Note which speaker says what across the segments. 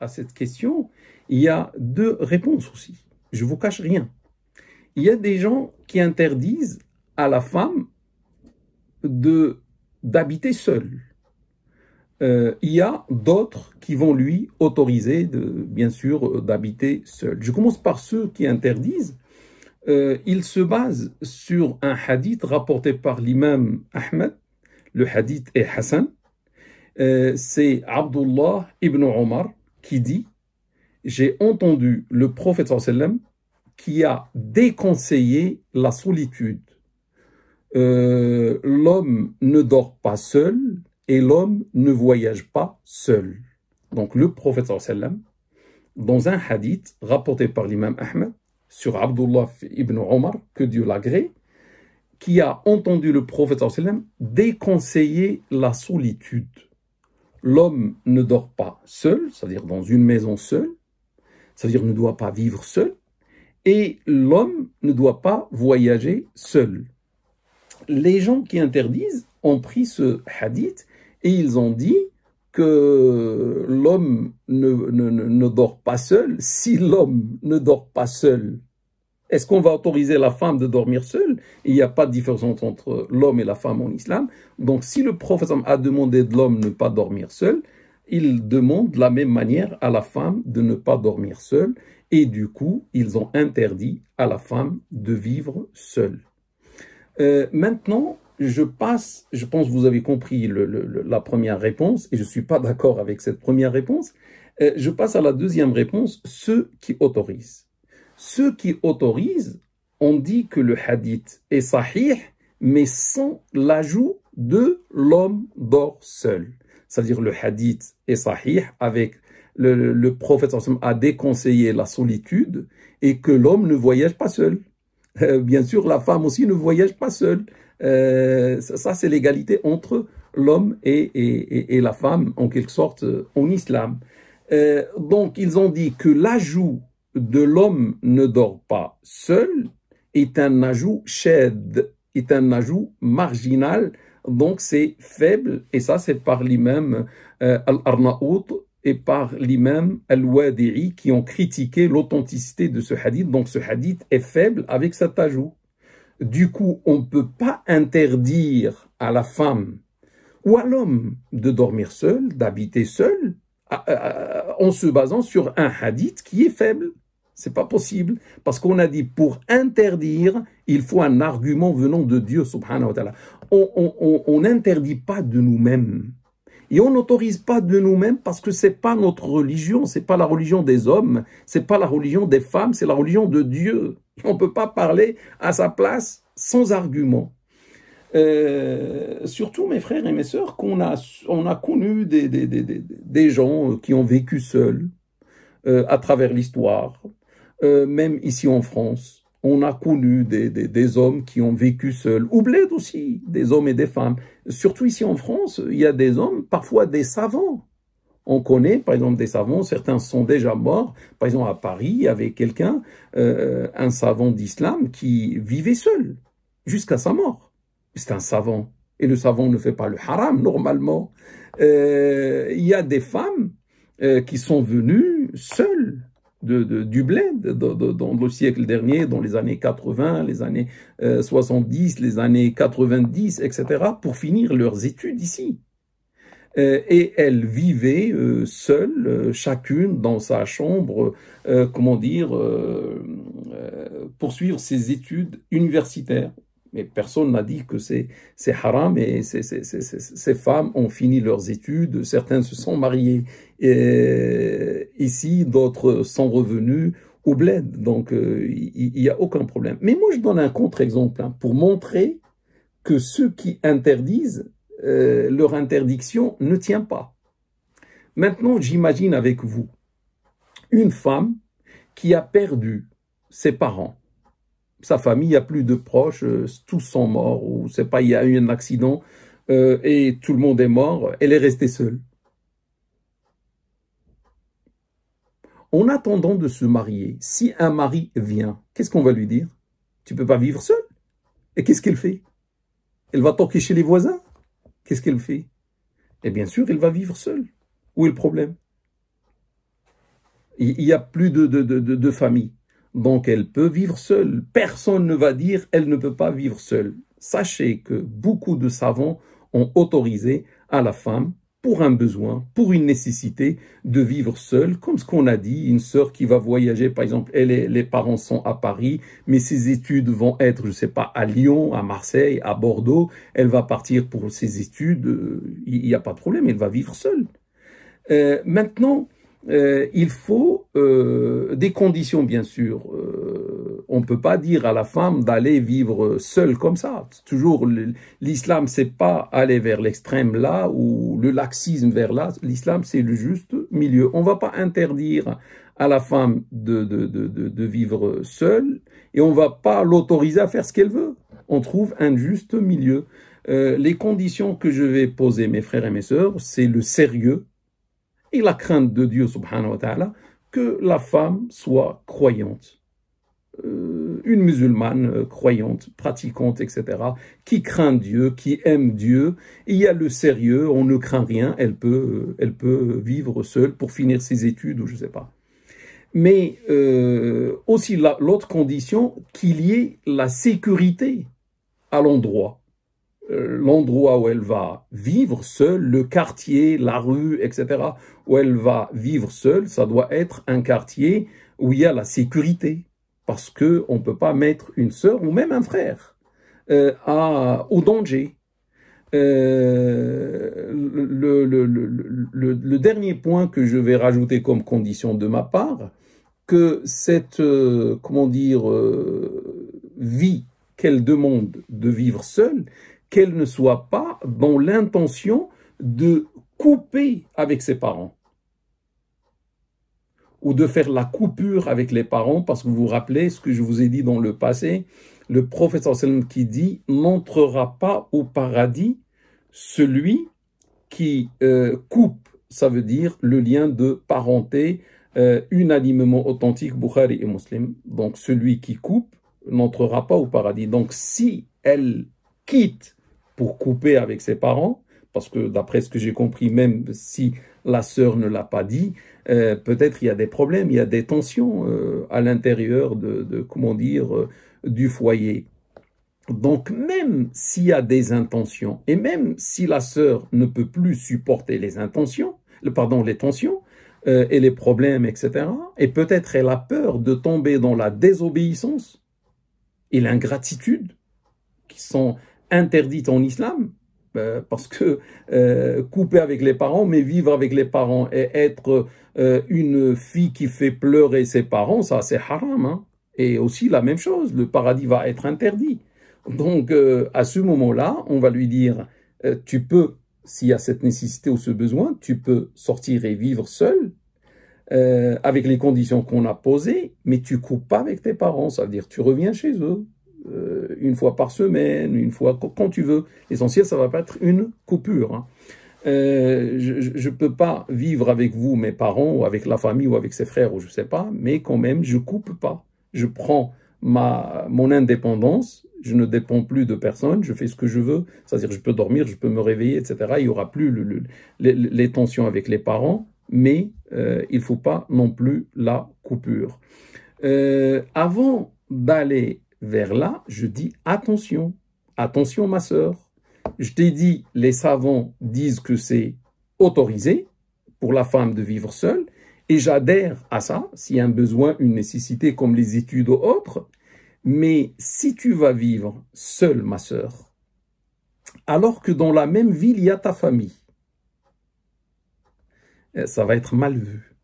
Speaker 1: à cette question, il y a deux réponses aussi. Je ne vous cache rien. Il y a des gens qui interdisent à la femme d'habiter seule. Il y a d'autres qui vont lui autoriser, bien sûr, d'habiter seule. Je commence par ceux qui interdisent. Ils se basent sur un hadith rapporté par l'imam Ahmed. Le hadith est Hassan. C'est Abdullah ibn Omar qui dit « J'ai entendu le prophète sallam qui a déconseillé la solitude. L'homme ne dort pas seul et l'homme ne voyage pas seul. » Donc le prophète sallam, dans un hadith rapporté par l'imam Ahmed sur Abdullah ibn Omar, que Dieu l'agrée, qui a entendu le prophète sallam déconseiller la solitude. L'homme ne dort pas seul, c'est-à-dire dans une maison seule, c'est-à-dire ne doit pas vivre seul, et l'homme ne doit pas voyager seul. Les gens qui interdisent ont pris ce hadith et ils ont dit que l'homme ne dort pas seul. Si l'homme ne dort pas seul, est-ce qu'on va autoriser la femme de dormir seule? Il n'y a pas de différence entre l'homme et la femme en islam. Donc, si le prophète a demandé de l'homme de ne pas dormir seul, il demande de la même manière à la femme de ne pas dormir seule. Et du coup, ils ont interdit à la femme de vivre seule. Maintenant, je pense que vous avez compris la première réponse, et je ne suis pas d'accord avec cette première réponse. Je passe à la deuxième réponse, ceux qui autorisent. Ceux qui autorisent, on dit que le hadith est sahih, mais sans l'ajout de l'homme dort seul. C'est-à-dire le hadith est sahih avec le prophète a déconseillé la solitude et que l'homme ne voyage pas seul. Bien sûr, la femme aussi ne voyage pas seule. Ça, c'est l'égalité entre l'homme et la femme, en quelque sorte, en islam. Donc, ils ont dit que l'ajout de l'homme ne dort pas seul est un ajout shed, est un ajout marginal, donc c'est faible, et ça c'est par l'imam Al-Arnaout et par l'imam Al-Wadi'i qui ont critiqué l'authenticité de ce hadith. Donc ce hadith est faible avec cet ajout. Du coup, on ne peut pas interdire à la femme ou à l'homme de dormir seul, d'habiter seul, en se basant sur un hadith qui est faible. C'est pas possible, parce qu'on a dit pour interdire, il faut un argument venant de Dieu, subhanahu wa ta'ala. On n'interdit pas de nous-mêmes. Et on n'autorise pas de nous-mêmes parce que c'est pas notre religion, c'est pas la religion des hommes, c'est pas la religion des femmes, c'est la religion de Dieu. Et on peut pas parler à sa place sans argument. Surtout mes frères et mes sœurs, on a connu des gens qui ont vécu seuls à travers l'histoire. Même ici en France, on a connu des hommes qui ont vécu seuls, ou bled aussi, des hommes et des femmes. Surtout ici en France, il y a des hommes, parfois des savants. On connaît, par exemple, des savants, certains sont déjà morts. Par exemple, à Paris, il y avait quelqu'un, un savant d'islam, qui vivait seul, jusqu'à sa mort. C'est un savant. Et le savant ne fait pas le haram, normalement. Il y a des femmes qui sont venues seules, du bled dans le siècle dernier, dans les années 80, les années 70, les années 90, etc., pour finir leurs études ici. Et elles vivaient seules, chacune dans sa chambre, poursuivre ses études universitaires. Mais personne n'a dit que c'est haram, et ces femmes ont fini leurs études, certaines se sont mariées ici, d'autres sont revenues au bled, donc il n'y a aucun problème. Mais moi je donne un contre-exemple pour montrer que ceux qui interdisent, leur interdiction ne tient pas. Maintenant j'imagine avec vous une femme qui a perdu ses parents. Sa famille, il n'y a plus de proches, tous sont morts, ou c'est pas, il y a eu un accident et tout le monde est mort, elle est restée seule. En attendant de se marier, si un mari vient, qu'est-ce qu'on va lui dire? Tu peux pas vivre seule. Et qu'est-ce qu'elle fait? Elle va toquer chez les voisins. Qu'est-ce qu'elle fait? Et bien sûr, elle va vivre seule. Où est le problème? Il n'y a plus de famille. Donc elle peut vivre seule. Personne ne va dire elle ne peut pas vivre seule. Sachez que beaucoup de savants ont autorisé à la femme, pour un besoin, pour une nécessité, de vivre seule, comme ce qu'on a dit, une sœur qui va voyager, par exemple, les parents sont à Paris, mais ses études vont être, je sais pas, à Lyon, à Marseille, à Bordeaux, elle va partir pour ses études, il n'y a pas de problème, elle va vivre seule. Maintenant, il faut des conditions, bien sûr. On ne peut pas dire à la femme d'aller vivre seule comme ça. Toujours, l'islam, c'est pas aller vers l'extrême là, ou le laxisme vers là. L'islam, c'est le juste milieu. On ne va pas interdire à la femme de vivre seule, et on ne va pas l'autoriser à faire ce qu'elle veut. On trouve un juste milieu. Les conditions que je vais poser, mes frères et mes sœurs, c'est le sérieux et la crainte de Dieu, subhanahu wa ta'ala, que la femme soit croyante. Une musulmane croyante, pratiquante, etc., qui craint Dieu, qui aime Dieu. Il y a le sérieux, on ne craint rien, elle peut vivre seule pour finir ses études ou je ne sais pas. Mais aussi l'autre condition, qu'il y ait la sécurité à l'endroit. L'endroit où elle va vivre seule, le quartier, la rue, etc., où elle va vivre seule, ça doit être un quartier où il y a la sécurité. Parce qu'on ne peut pas mettre une sœur ou même un frère au danger. Le dernier point que je vais rajouter comme condition de ma part, que cette, vie qu'elle demande de vivre seule, qu'elle ne soit pas dans l'intention de couper avec ses parents ou de faire la coupure avec les parents, parce que vous vous rappelez ce que je vous ai dit dans le passé, le prophète sallam qui dit « N'entrera pas au paradis celui qui coupe », ça veut dire le lien de parenté, unanimement authentique, Bukhari et Muslim. Donc celui qui coupe n'entrera pas au paradis. Donc si elle quitte pour couper avec ses parents, parce que d'après ce que j'ai compris, même si la sœur ne l'a pas dit, peut-être il y a des problèmes, il y a des tensions à l'intérieur du foyer. Donc même s'il y a des intentions, et même si la sœur ne peut plus supporter les tensions, et les problèmes, etc., et peut-être elle a peur de tomber dans la désobéissance et l'ingratitude, qui sont interdites en islam, parce que couper avec les parents, mais vivre avec les parents et être une fille qui fait pleurer ses parents, ça c'est haram. Hein. Et aussi la même chose, le paradis va être interdit. Donc à ce moment-là, on va lui dire, tu peux, s'il y a cette nécessité ou ce besoin, tu peux sortir et vivre seul, avec les conditions qu'on a posées, mais tu coupes pas avec tes parents, ça veut dire tu reviens chez eux. Une fois par semaine, une fois quand tu veux. L'essentiel, ça va pas être une coupure. Hein. Je ne peux pas vivre avec vous, mes parents, ou avec la famille, ou avec ses frères, ou je sais pas, mais quand même, je coupe pas. Je prends mon indépendance, je ne dépends plus de personne, je fais ce que je veux, c'est-à-dire je peux dormir, je peux me réveiller, etc. Il n'y aura plus les tensions avec les parents, mais il ne faut pas non plus la coupure. Avant d'aller vers là, je dis attention, attention ma sœur. Je t'ai dit, les savants disent que c'est autorisé pour la femme de vivre seule, et j'adhère à ça, s'il y a un besoin, une nécessité comme les études ou autres, mais si tu vas vivre seule, ma sœur, alors que dans la même ville, il y a ta famille, ça va être mal vu.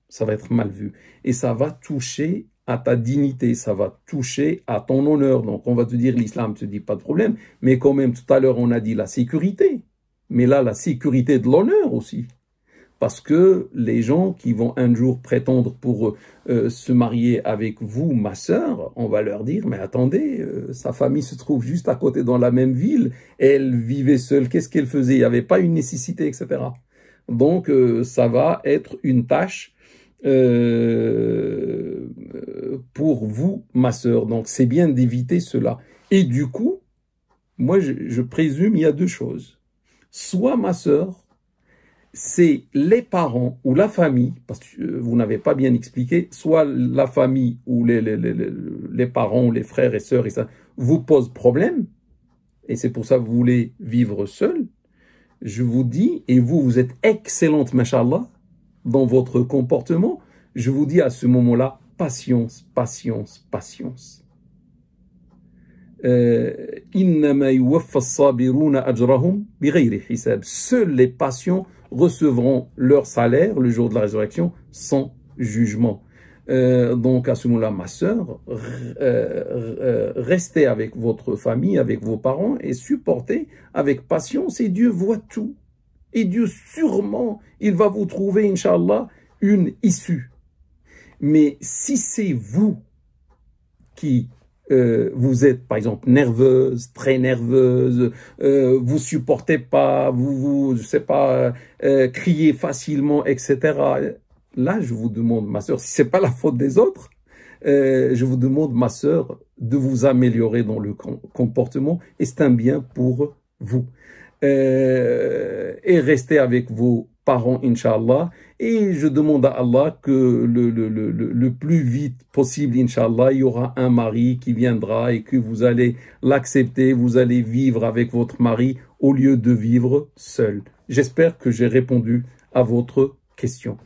Speaker 1: Ça va être mal vu. Et ça va toucher à ta dignité, ça va toucher à ton honneur. Donc on va te dire, l'islam te dit pas de problème, mais quand même tout à l'heure on a dit la sécurité. Mais là, la sécurité de l'honneur aussi. Parce que les gens qui vont un jour prétendre pour se marier avec vous, ma sœur, on va leur dire, mais attendez, sa famille se trouve juste à côté dans la même ville, et elle vivait seule, qu'est-ce qu'elle faisait? Il n'y avait pas une nécessité, etc. Donc ça va être une tâche pour vous, ma sœur. Donc, c'est bien d'éviter cela. Et du coup, moi, je présume, il y a deux choses. Soit ma sœur, c'est les parents ou la famille, parce que vous n'avez pas bien expliqué, soit la famille ou les parents ou les frères et sœurs et ça vous pose problème, et c'est pour ça que vous voulez vivre seul. Je vous dis, et vous êtes excellente, mashallah, dans votre comportement, je vous dis à ce moment-là, patience, patience, patience. Innama yuwaffa as-sabiruna ajrahum bighayri hisab. Seuls les patients recevront leur salaire le jour de la résurrection sans jugement. Donc à ce moment-là, ma sœur, restez avec votre famille, avec vos parents et supportez avec patience, et Dieu voit tout. Et Dieu sûrement, il va vous trouver, Inch'Allah, une issue. Mais si c'est vous qui vous êtes, par exemple, nerveuse, très nerveuse, vous supportez pas, je sais pas, criez facilement, etc. Là, je vous demande, ma sœur, si c'est pas la faute des autres, je vous demande, ma sœur, de vous améliorer dans le comportement, et c'est un bien pour vous. Et restez avec vos parents, Inch'Allah, et je demande à Allah que le plus vite possible, Inch'Allah, il y aura un mari qui viendra et que vous allez l'accepter, vous allez vivre avec votre mari au lieu de vivre seul. J'espère que j'ai répondu à votre question.